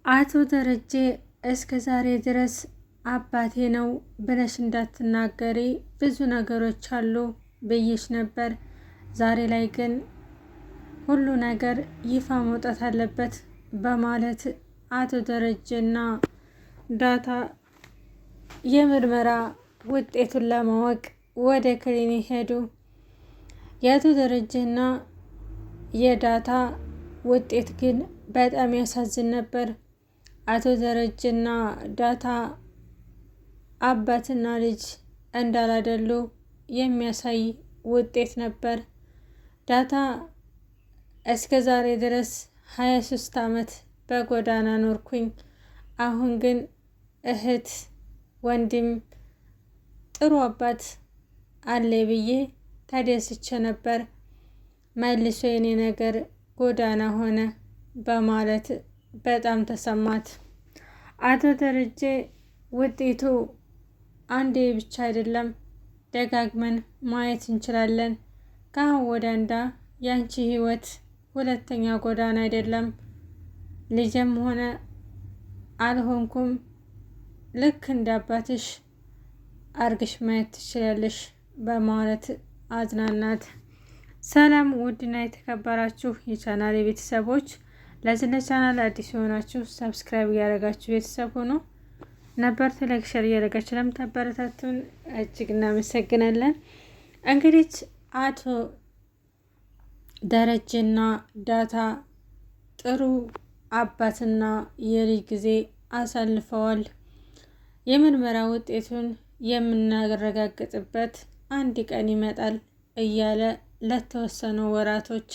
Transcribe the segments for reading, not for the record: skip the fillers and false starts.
አቶ ደረጀ እስከ ዛሬ ድረስ አባቴ ነው ብለሽ እንዳትናገሪ ብዙ ነገሮች አሉ ብዬሽ ነበር። ዛሬ ላይ ግን ሁሉ ነገር ይፋ መውጣት አለበት በማለት አቶ ደረጀና ዳታ የምርመራ ውጤቱን ለማወቅ ወደ ክሊኒክ ሄዱ። የአቶ ደረጀና የዳታ ውጤት ግን በጣም ያሳዝን ነበር። አቶ ደረጀና ዳታ አባትና ልጅ እንዳላደሉ የሚያሳይ ውጤት ነበር። ዳታ እስከ ዛሬ ድረስ 23 ዓመት በጎዳና ኖርኩኝ፣ አሁን ግን እህት ወንድም ጥሩ አባት አለ ብዬ ተደስቼ ነበር። መልሶ የኔ ነገር ጎዳና ሆነ በማለት በጣም ተሰማት። አቶ ደረጀ ውጤቱ አንዴ ብቻ አይደለም ደጋግመን ማየት እንችላለን። ከአሁን ወዲያ ያንቺ ህይወት ሁለተኛ ጎዳና አይደለም፣ ልጅም ሆነ አልሆንኩም ልክ እንደ አባትሽ አርግሽ ማየት ትችላለሽ በማለት አዝናናት። ሰላም ውድና የተከበራችሁ የቻናል ቤተሰቦች፣ ለዚህ ቻናል አዲስ የሆናችሁ ሰብስክራይብ እያደረጋችሁ ቤተሰብ ሆኖ ነበር ላይክ ሸር እያደረጋችሁ ለምታበረታቱን እጅግ እናመሰግናለን። እንግዲህ አቶ ደረጀና ዳታ ጥሩ አባትና የልጅ ጊዜ አሳልፈዋል። የምርመራ ውጤቱን የምናረጋግጥበት አንድ ቀን ይመጣል እያለ ለተወሰኑ ወራቶች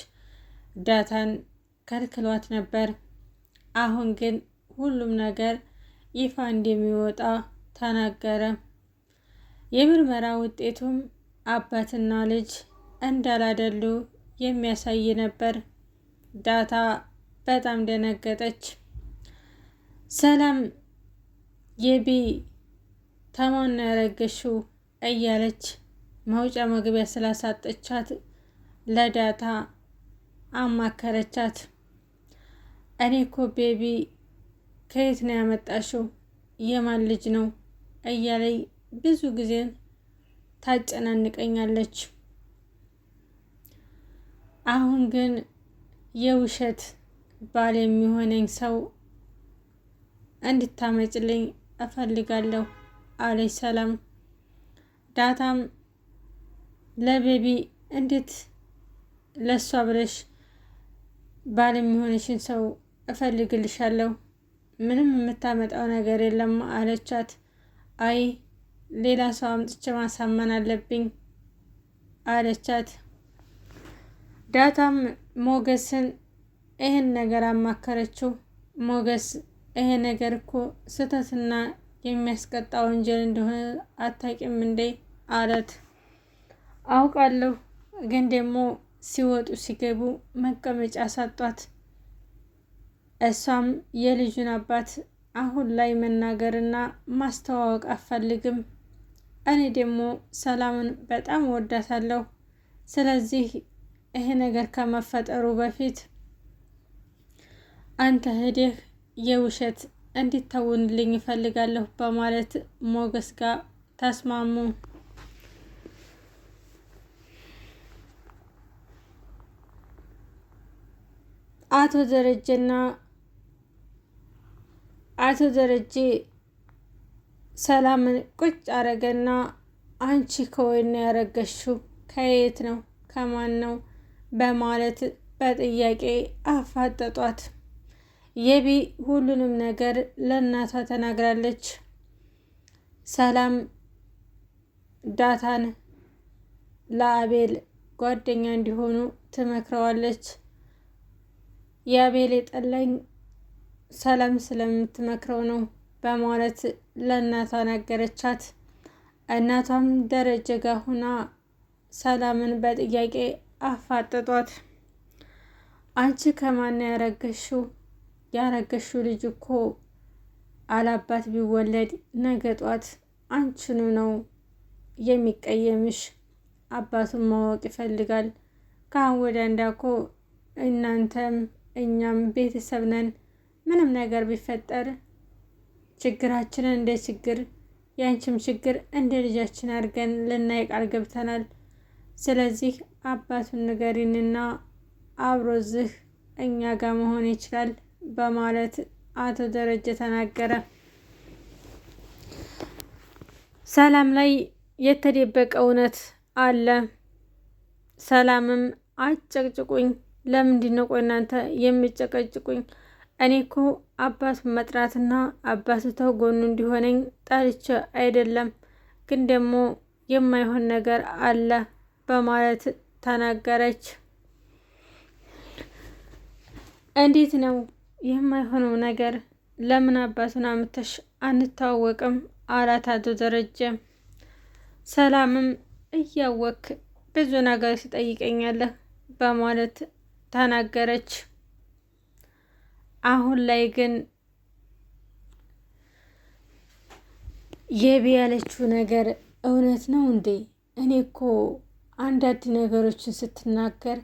ዳታን ከልክሏት ነበር። አሁን ግን ሁሉም ነገር ይፋ እንደሚወጣ ተናገረ። የምርመራ ውጤቱም አባትና ልጅ እንዳላደሉ የሚያሳይ ነበር። ዳታ በጣም ደነገጠች። ሰላም የቢ ተማን ያረገሽው እያለች መውጫ መግቢያ ስላሳጠቻት ለዳታ አማከረቻት። እኔ እኮ ቤቢ ከየት ነው ያመጣሽው? የማን ልጅ ነው እያለኝ ብዙ ጊዜ ታጨናንቀኛለች። አሁን ግን የውሸት ባል የሚሆነኝ ሰው እንድታመጭልኝ እፈልጋለሁ አለች ሰላም። ዳታም ለቤቢ እንዴት ለሷ ብለሽ ባል የሚሆንሽን ሰው እፈልግልሻለሁ፣ ምንም የምታመጣው ነገር የለም አለቻት። አይ ሌላ ሰው አምጥቼ ማሳመን አለብኝ አለቻት። ዳታም ሞገስን ይህን ነገር አማከረችው። ሞገስ ይሄ ነገር እኮ ስህተትና የሚያስቀጣ ወንጀል እንደሆነ አታውቂም እንዴ አላት። አውቃለሁ፣ ግን ደግሞ ሲወጡ ሲገቡ መቀመጫ ሳጧት። እሷም የልጁን አባት አሁን ላይ መናገርና ማስተዋወቅ አፈልግም። እኔ ደግሞ ሰላምን በጣም ወዳታለሁ። ስለዚህ ይሄ ነገር ከመፈጠሩ በፊት አንተ ሄደህ የውሸት እንዲታወንልኝ እፈልጋለሁ በማለት ሞገስ ጋር ተስማሙ። አቶ ደረጀ ሰላምን ቁጭ አረገና አንቺ ከወይን ያረገሽው ከየት ነው ከማን ነው በማለት በጥያቄ አፋጠጧት። የቢ ሁሉንም ነገር ለእናቷ ተናግራለች። ሰላም ዳታን ለአቤል ጓደኛ እንዲሆኑ ትመክረዋለች። የአቤል የጠላኝ ሰላም ስለምትመክረው ነው በማለት ለእናቷ ነገረቻት። እናቷም ደረጀ ጋር ሁና ሰላምን በጥያቄ አፋጠጧት። አንቺ ከማን ያረገሽው? ያረገሽው ልጅ እኮ አላባት ቢወለድ ነገ ጧት አንቺኑ ነው የሚቀየምሽ። አባቱን ማወቅ ይፈልጋል። ከአሁን ወዲያ እንዳኮ እናንተም እኛም ቤተሰብ ነን፣ ምንም ነገር ቢፈጠር ችግራችንን እንደ ችግር ያንቺም ችግር እንደ ልጃችን አድርገን ልናይ ቃል ገብተናል። ስለዚህ አባቱን ንገሪንና አብሮ እዚህ እኛ ጋር መሆን ይችላል በማለት አቶ ደረጀ ተናገረ። ሰላም ላይ የተደበቀ እውነት አለ። ሰላምም አጨቅጭቁኝ፣ ለምንድን ነው ቆይ እናንተ የሚጨቀጭቁኝ? እኔ እኮ አባቱን መጥራትና አባቱ ተጎኑ እንዲሆነኝ ጠልቼ አይደለም፣ ግን ደግሞ የማይሆን ነገር አለ በማለት ተናገረች። እንዴት ነው የማይሆነው ነገር? ለምን አባቱን አምተሽ አንተዋወቅም? አላት አቶ ደረጀ። ሰላምም እያወክ ብዙ ነገር ትጠይቀኛለህ በማለት ተናገረች። አሁን ላይ ግን የቢ ያለችው ነገር እውነት ነው እንዴ? እኔ እኮ አንዳንድ ነገሮችን ስትናገር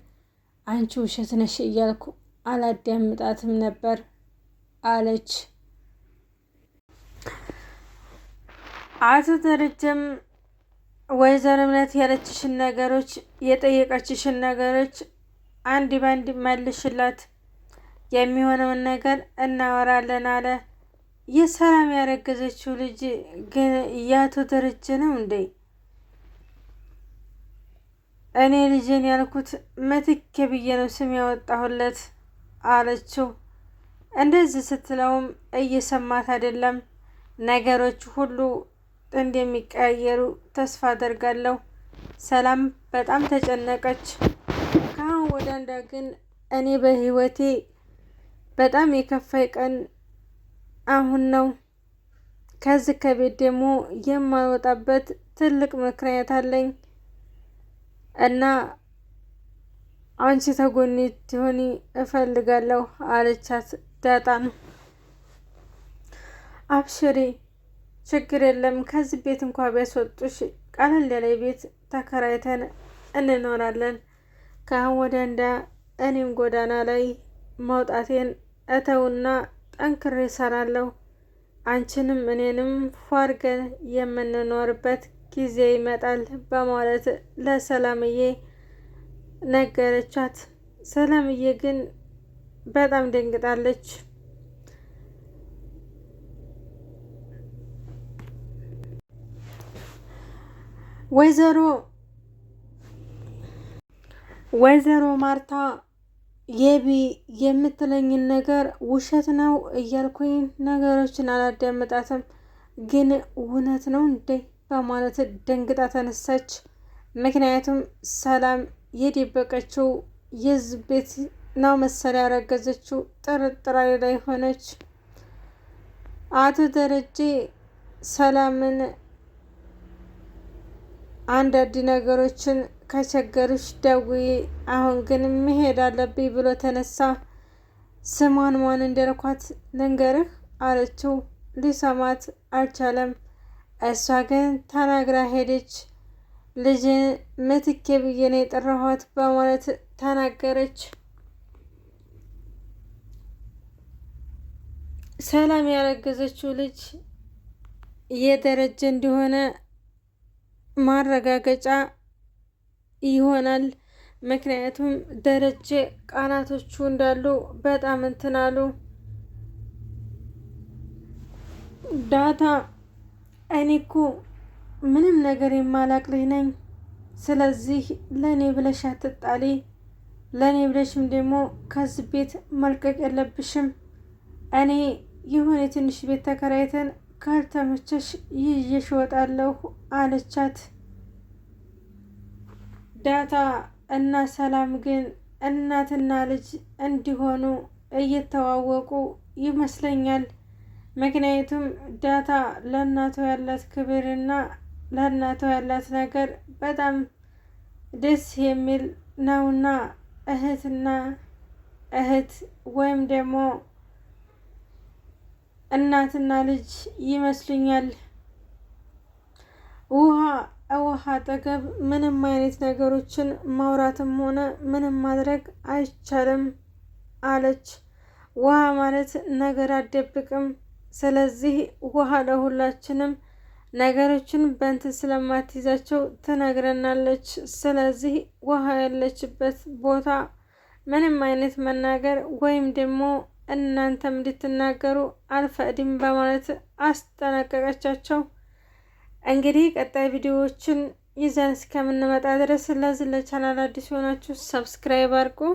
አንቺ ውሸት ነሽ እያልኩ አላዳምጣትም ነበር አለች። አቶ ደረጀም ወይዘሮ እምነት ያለችሽን ነገሮች የጠየቀችሽን ነገሮች አንድ ባንድ መልሽላት፣ የሚሆነውን ነገር እናወራለን አለ። የሰላም ያረገዘችው ልጅ ግን የአቶ ደረጀ ነው እንዴ? እኔ ልጅን ያልኩት ምትኬ ብዬ ነው ስም ያወጣሁለት አለችው። እንደዚህ ስትለውም እየሰማት አይደለም። ነገሮች ሁሉ እንደሚቀያየሩ ተስፋ አደርጋለሁ። ሰላም በጣም ተጨነቀች። ከአሁን ወደ አንዳ ግን እኔ በህይወቴ በጣም የከፋይ ቀን አሁን ነው። ከዚህ ከቤት ደግሞ የማልወጣበት ትልቅ ምክንያት አለኝ እና አንቺ ተጎኔ ትሆኒ እፈልጋለሁ አለቻት ዳጣን። አብሽሪ፣ ችግር የለም። ከዚህ ቤት እንኳ ቢያስወጡሽ ቀለል ያለ ቤት ተከራይተን እንኖራለን። ከአሁን ወደ እንዳ እኔም ጎዳና ላይ መውጣቴን እተውና ጠንክሬ እሰራለሁ። አንቺንም እኔንም ፏርገን የምንኖርበት ጊዜ ይመጣል በማለት ለሰላምዬ ነገረቻት። ሰላምዬ ግን በጣም ደንግጣለች። ወይዘሮ ማርታ የቢ የምትለኝን ነገር ውሸት ነው እያልኩኝ ነገሮችን አላዳምጣትም፣ ግን እውነት ነው እንዴ በማለት ደንግጣ ተነሳች። ምክንያቱም ሰላም የደበቀችው የዚህ ቤት ነው መሰል ያረገዘችው ጥርጥራሬ ላይ ሆነች። አቶ ደረጀ ሰላምን አንዳንድ ነገሮችን ከቸገሩሽ ደውዪ፣ አሁን ግን መሄድ አለብኝ ብሎ ተነሳ። ስሟን ማን እንደልኳት ልንገርህ አለችው። ሊሰማት አልቻለም። እሷ ግን ተናግራ ሄደች። ልጅ ምትኬ ብዬ ነው የጠራኋት በማለት ተናገረች። ሰላም ያረገዘችው ልጅ የደረጀ እንደሆነ ማረጋገጫ ይሆናል። ምክንያቱም ደረጀ ቃናቶቹ እንዳሉ በጣም እንትን አሉ። ዳታ እኔ እኮ ምንም ነገር የማላቅ ልጅ ነኝ። ስለዚህ ለእኔ ብለሽ አትጣሊ፣ ለእኔ ብለሽም ደግሞ ከዚህ ቤት መልቀቅ የለብሽም። እኔ የሆነ ትንሽ ቤት ተከራይተን ካልተመቸሽ ይዤሽ እወጣለሁ አለቻት። ዳታ እና ሰላም ግን እናትና ልጅ እንዲሆኑ እየተዋወቁ ይመስለኛል። ምክንያቱም ዳታ ለእናቷ ያላት ክብርና ለእናቷ ያላት ነገር በጣም ደስ የሚል ነውና እህትና እህት ወይም ደግሞ እናትና ልጅ ይመስሉኛል። ውሃ አጠገብ ምንም አይነት ነገሮችን ማውራትም ሆነ ምንም ማድረግ አይቻልም አለች። ውሃ ማለት ነገር አትደብቅም። ስለዚህ ውሃ ለሁላችንም ነገሮችን በእንትን ስለማትይዛቸው ትነግረናለች። ስለዚህ ውሃ ያለችበት ቦታ ምንም አይነት መናገር ወይም ደግሞ እናንተም እንድትናገሩ አልፈቅድም በማለት አስጠነቀቀቻቸው። እንግዲህ ቀጣይ ቪዲዮዎችን ይዘን እስከምንመጣ ድረስ ለዚህ ለቻናል አዲስ የሆናችሁ ሰብስክራይብ አድርጉ።